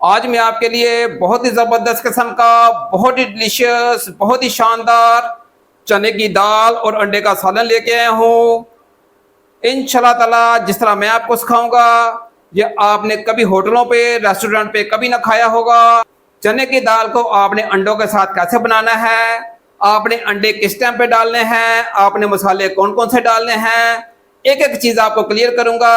आज मैं आपके लिए बहुत ही ज़बरदस्त किस्म का, बहुत ही डिलीशियस, बहुत ही शानदार चने की दाल और अंडे का सालन लेके आया हूँ। इंशाल्लाह ताला जिस तरह मैं आपको सिखाऊंगा, ये आपने कभी होटलों पे, रेस्टोरेंट पे कभी ना खाया होगा। चने की दाल को आपने अंडों के साथ कैसे बनाना है, आपने अंडे किस टाइम पे डालने हैं, आपने मसाले कौन कौन से डालने हैं, एक एक चीज़ आपको क्लियर करूंगा।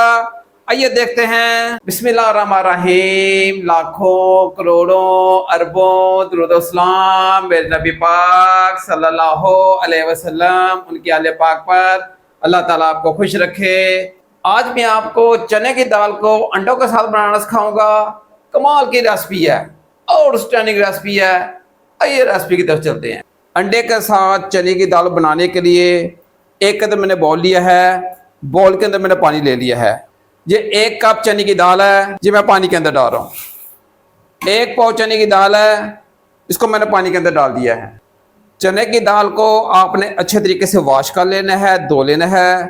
आइए देखते हैं। बिस्मिल्लाहिर्रहमानिर्रहीम। लाखों करोड़ों अरबों दुरूद-ओ-सलाम मेरे नबी पाक सल्लल्लाहु अलैहि वसल्लम, उनकी आले पाक पर। अल्लाह ताला आपको खुश रखे। आज मैं आपको चने की दाल को अंडों के साथ बनाना सिखाऊंगा। कमाल की रेसिपी है, आउटस्टैंडिंग रेसिपी है। आइए रेसिपी की तरफ चलते हैं। अंडे के साथ चने की दाल बनाने के लिए एक कदर मैंने बॉल लिया है। बॉल के अंदर मैंने पानी ले लिया है। ये 1 कप चने की दाल है, जी मैं पानी के अंदर डाल रहा हूँ। 1 पाव चने की दाल है, इसको मैंने पानी के अंदर डाल दिया है। चने की दाल को आपने अच्छे तरीके से वॉश कर लेना है, धो लेना है।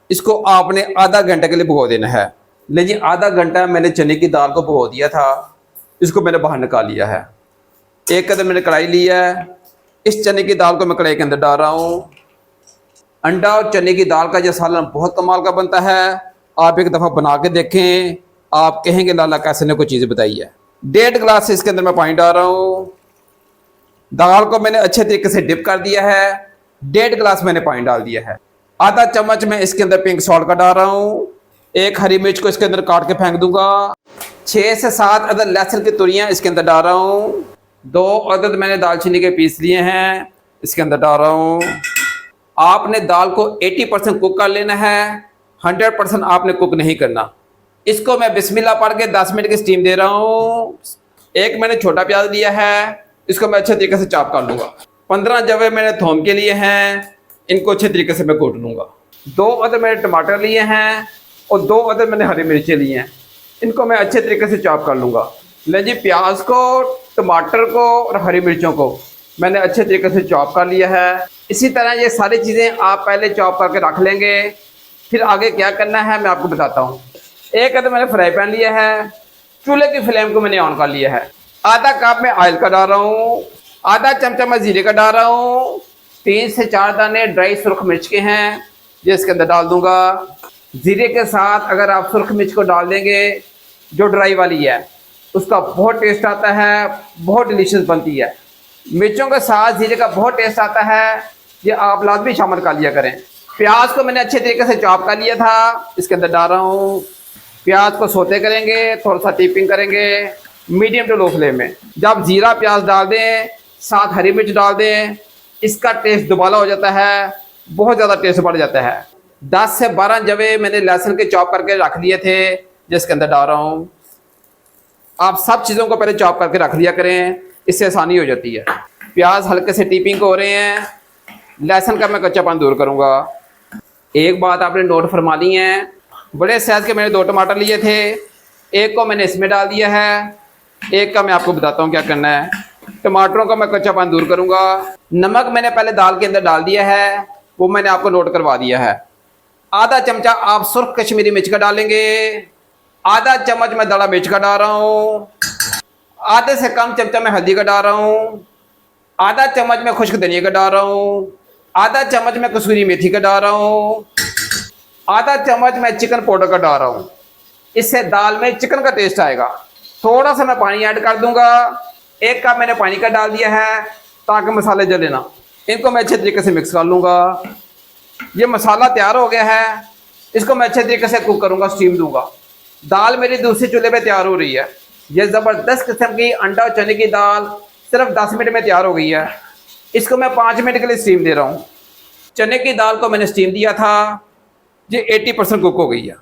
इसको आपने आधा घंटे के लिए भिगो देना है। लेकिन आधा घंटा मैंने चने की दाल को भिगो दिया था, इसको मैंने बाहर निकाल लिया है। एक कदर मैंने कढ़ाई लिया है, इस चने की दाल को मैं कढ़ाई के अंदर डाल रहा हूँ। अंडा और चने की दाल का यह सालन बहुत कमाल का बनता है। आप एक दफ़ा बना के देखें, आप कहेंगे लाला कैसे ने कोई चीज़ बताई है। 1.5 गिलास से इसके अंदर मैं पानी डाल रहा हूँ। दाल को मैंने अच्छे तरीके से डिप कर दिया है। 1.5 गिलास मैंने पानी डाल दिया है। आधा चम्मच मैं इसके अंदर पिंक सॉल्ट का डाल रहा हूँ। 1 हरी मिर्च को इसके अंदर काट के फेंक दूंगा। 6 से 7 अदद लहसुन की तुरियाँ इसके अंदर डाल रहा हूँ। 2 अदद मैंने दालचीनी के पीस लिए हैं, इसके अंदर डाल रहा हूँ। आपने दाल को 80% कुक कर लेना है, 100% आपने कुक नहीं करना। इसको मैं बिस्मिल्लाह पढ़ के 10 मिनट की स्टीम दे रहा हूँ। एक मैंने छोटा प्याज लिया है, इसको मैं अच्छे तरीके से चॉप कर लूँगा। 15 जवे मैंने थोम के लिए हैं, इनको अच्छे तरीके से मैं कूट लूँगा। 2 अदद मैंने टमाटर लिए हैं और 2 अदद मैंने हरी मिर्चें लिए हैं, इनको मैं अच्छे तरीके से चॉप कर लूँगा। ले जी, प्याज को, टमाटर को और हरी मिर्चों को मैंने अच्छे तरीके से चॉप कर लिया है। इसी तरह ये सारी चीज़ें आप पहले चॉप करके रख लेंगे। फिर आगे क्या करना है मैं आपको बताता हूँ। एक अदर मैंने फ्राई पैन लिया है, चूल्हे की फ्लेम को मैंने ऑन कर लिया है। आधा कप में ऑयल का डाल रहा हूँ। आधा चमचा मैं जीरे का डाल रहा हूँ। 3 से 4 दाने ड्राई सुरख मिर्च के हैं, ये इसके अंदर डाल दूंगा। जीरे के साथ अगर आप सुरख मिर्च को डाल देंगे जो ड्राई वाली है, उसका बहुत टेस्ट आता है, बहुत डिलीशियस बनती है। मिर्चों के साथ जीरे का बहुत टेस्ट आता है, ये आप लाजमी शामिल कर लिया करें। प्याज को मैंने अच्छे तरीके से चॉप कर लिया था, इसके अंदर डाल रहा हूँ। प्याज को सोते करेंगे, थोड़ा सा टीपिंग करेंगे मीडियम टू लो फ्लेम में। जब जीरा प्याज डाल दें, साथ हरी मिर्च डाल दें, इसका टेस्ट दुबाला हो जाता है, बहुत ज़्यादा टेस्ट बढ़ जाता है। 10 से 12 जवे मैंने लहसुन के चॉप करके रख लिए थे, जिसके अंदर डाल रहा हूँ। आप सब चीज़ों को पहले चॉप करके रख लिया करें, इससे आसानी हो जाती है। प्याज हल्के से टीपिंग हो रहे हैं, लहसुन का मैं कच्चापन दूर करूँगा। एक बात आपने नोट फरमा ली है, बड़े साइज़ के मैंने 2 टमाटर लिए थे, एक को मैंने इसमें डाल दिया है, एक का मैं आपको बताता हूँ क्या करना है। टमाटरों का मैं कच्चापन दूर करूँगा। नमक मैंने पहले दाल के अंदर डाल दिया है, वो मैंने आपको नोट करवा दिया है। आधा चमचा आप सुर्ख कश्मीरी मिर्च का डालेंगे। आधा चम्मच मैं दड़ा मिर्च का डाल रहा हूँ। आधे से कम चमचा मैं हल्दी का डाल रहा हूँ। आधा चम्मच मैं खुश्क धनिया का डाल रहा हूँ। आधा चम्मच मैं कसूरी मेथी का डाल रहा हूँ। आधा चम्मच मैं चिकन पाउडर का डाल रहा हूँ, इससे दाल में चिकन का टेस्ट आएगा। थोड़ा सा मैं पानी ऐड कर दूंगा। 1 कप मैंने पानी का डाल दिया है ताकि मसाले जले ना। इनको मैं अच्छे तरीके से मिक्स कर लूँगा। ये मसाला तैयार हो गया है, इसको मैं अच्छे तरीके से कुक करूँगा, स्टीम दूंगा। दाल मेरी दूसरे चूल्हे पे तैयार हो रही है। ये ज़बरदस्त किस्म की अंडा और चने की दाल सिर्फ 10 मिनट में तैयार हो गई है। इसको मैं 5 मिनट के लिए स्टीम दे रहा हूँ। चने की दाल को मैंने स्टीम दिया था, ये 80% कुक हो गई है।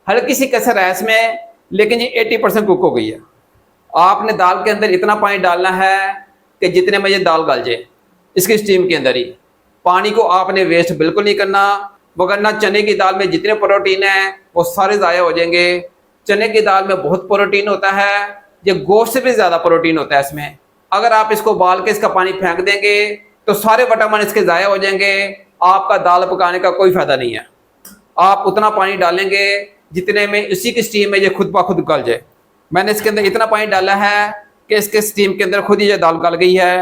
हल्की सी कसर है इसमें, लेकिन ये 80% कुक हो गई है। आपने दाल के अंदर इतना पानी डालना है कि जितने में ये दाल गल जाए इसकी स्टीम के अंदर ही। पानी को आपने वेस्ट बिल्कुल नहीं करना, वरना चने की दाल में जितने प्रोटीन हैं वो सारे ज़ाया हो जाएंगे। चने की दाल में बहुत प्रोटीन होता है, ये गोश्त से भी ज़्यादा प्रोटीन होता है इसमें। अगर आप इसको उबाल के इसका पानी फेंक देंगे तो सारे विटामिन इसके ज़ाया हो जाएंगे, आपका दाल पकाने का कोई फ़ायदा नहीं है। आप उतना पानी डालेंगे जितने में इसी की स्टीम में ये खुद ब खुद गल जाए। मैंने इसके अंदर इतना पानी डाला है कि इसके स्टीम के अंदर खुद ही ये दाल गल गई है।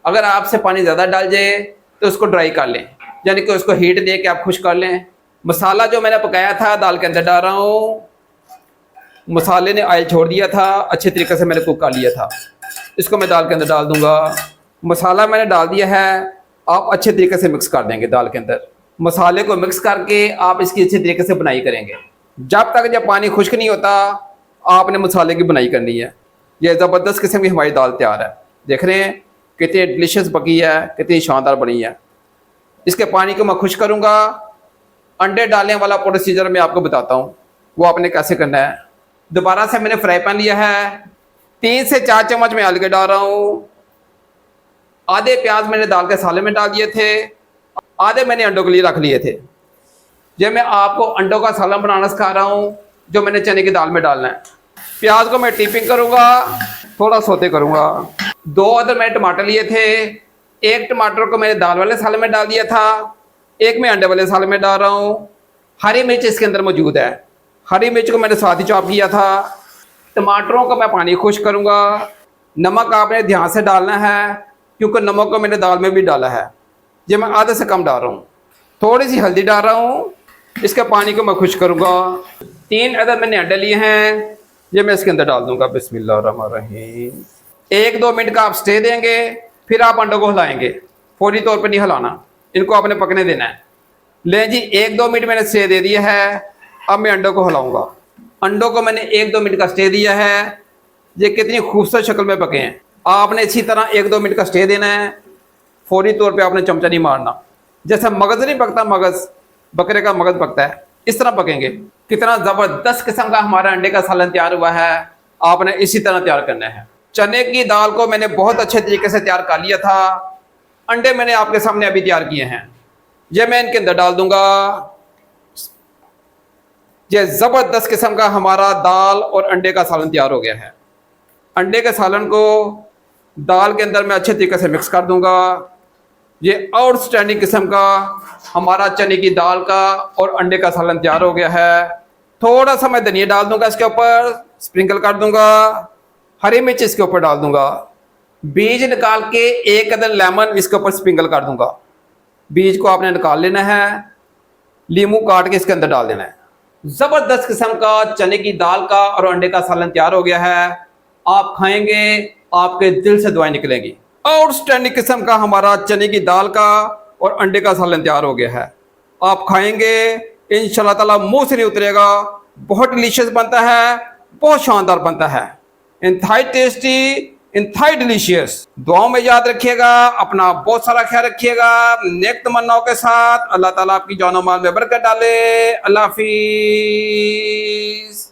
अगर आपसे पानी ज़्यादा डाल जाए तो उसको ड्राई कर लें, यानी कि उसको हीट दे के आप खुश कर लें। मसाला जो मैंने पकाया था दाल के अंदर डाल रहा हूँ। मसाले ने ऑयल छोड़ दिया था, अच्छे तरीके से मैंने कुक कर लिया था। इसको मैं दाल के अंदर डाल दूंगा। मसाला मैंने डाल दिया है, आप अच्छे तरीके से मिक्स कर देंगे दाल के अंदर। मसाले को मिक्स करके आप इसकी अच्छे तरीके से बुनाई करेंगे। जब पानी खुश्क नहीं होता आपने मसाले की बुनाई करनी है। ये ज़बरदस्त किस्म की हमारी दाल तैयार है। देख रहे हैं कितनी डिलीशियस पकी है, कितनी शानदार बनी है। इसके पानी को मैं खुश करूँगा। अंडे डालने वाला प्रोसीजर मैं आपको बताता हूँ, वो आपने कैसे करना है। दोबारा से मैंने फ्राई पैन लिया है, 3 से 4 चम्मच में आलू डाल रहा हूँ। आधे प्याज मैंने दाल के साले में डाल दिए थे, आधे मैंने अंडों के लिए रख लिए थे। ये मैं आपको अंडों का सालन बनाना सिखा रहा हूँ, जो मैंने चने की दाल में डालना है। प्याज को मैं टिपिंग करूँगा, थोड़ा सोते करूँगा। 2 अदर मैंने टमाटर लिए थे, 1 टमाटर को मैंने दाल वाले साले में डाल दिया था, 1 मैं अंडे वाले साले में डाल रहा हूँ। हरी मिर्च इसके अंदर मौजूद है, हरी मिर्च को मैंने साथ ही चॉप किया था। टमाटरों को मैं पानी खुश करूँगा। नमक आपने ध्यान से डालना है, क्योंकि नमक को मैंने दाल में भी डाला है। ये मैं आधे से कम डाल रहा हूँ। थोड़ी सी हल्दी डाल रहा हूँ, इसके पानी को मैं खुश करूँगा। 3 अदर मैंने अंडे लिए हैं, ये मैं इसके अंदर डाल दूँगा। बिस्मिल्लाहिर्रहमानिर्रहीम। 1-2 मिनट का आप स्टे देंगे, फिर आप अंडों को हिलाएंगे। फौरी तौर पर नहीं हिलाना, इनको आपने पकने देना है। लें जी, 1-2 मिनट मैंने स्टे दे दिया है। अब मैं अंडों को हिलाऊंगा। अंडों को मैंने 1-2 मिनट का स्टे दिया है। ये कितनी खूबसूरत शक्ल में पके हैं। आपने इसी तरह 1-2 मिनट का स्टे देना है। फौरी तौर पे आपने चमचा नहीं मारना। जैसे मगज़ नहीं पकता, मगज़ बकरे का मगज़ पकता है, इस तरह पकेंगे। कितना ज़बरदस्त किस्म का हमारा अंडे का सालन तैयार हुआ है। आपने इसी तरह तैयार करना है। चने की दाल को मैंने बहुत अच्छे तरीके से तैयार कर लिया था। अंडे मैंने आपके सामने अभी तैयार किए हैं, ये मैं इनके अंदर डाल दूंगा। ये ज़बरदस्त किस्म का हमारा दाल और अंडे का सालन तैयार हो गया है। अंडे के सालन को दाल के अंदर मैं अच्छे तरीके से मिक्स कर दूंगा। ये आउटस्टैंडिंग किस्म का हमारा चने की दाल का और अंडे का सालन तैयार हो गया है। थोड़ा सा मैं धनिया डाल दूंगा, इसके ऊपर स्प्रिंकल कर दूंगा। हरी मिर्च इसके ऊपर डाल दूंगा। बीज निकाल के 1 अदर लेमन इसके ऊपर स्प्रिंकल कर दूंगा। बीज को आपने निकाल लेना है, लीमू काट के इसके अंदर डाल देना है। ज़बरदस्त किस्म का चने की दाल का और अंडे का सालन तैयार हो गया है। आप खाएंगे, आपके दिल से दुआएं निकलेंगी। आउटस्टैंडिंग किस्म का हमारा चने की दाल का और अंडे का सालन तैयार हो गया है। आप खाएंगे, इंशाल्लाह ताला मुंह से नहीं उतरेगा। बहुत डिलीशियस बनता है, बहुत शानदार बनता है। इंतहाई टेस्टी, इंतहाई डिलीशियस। दुआओं में याद रखिएगा, अपना बहुत सारा ख्याल रखिएगा। नेक तमन्नाओं के साथ अल्लाह ताला आपकी जान और माल में बरकत डाले। अल्लाह हाफिज़।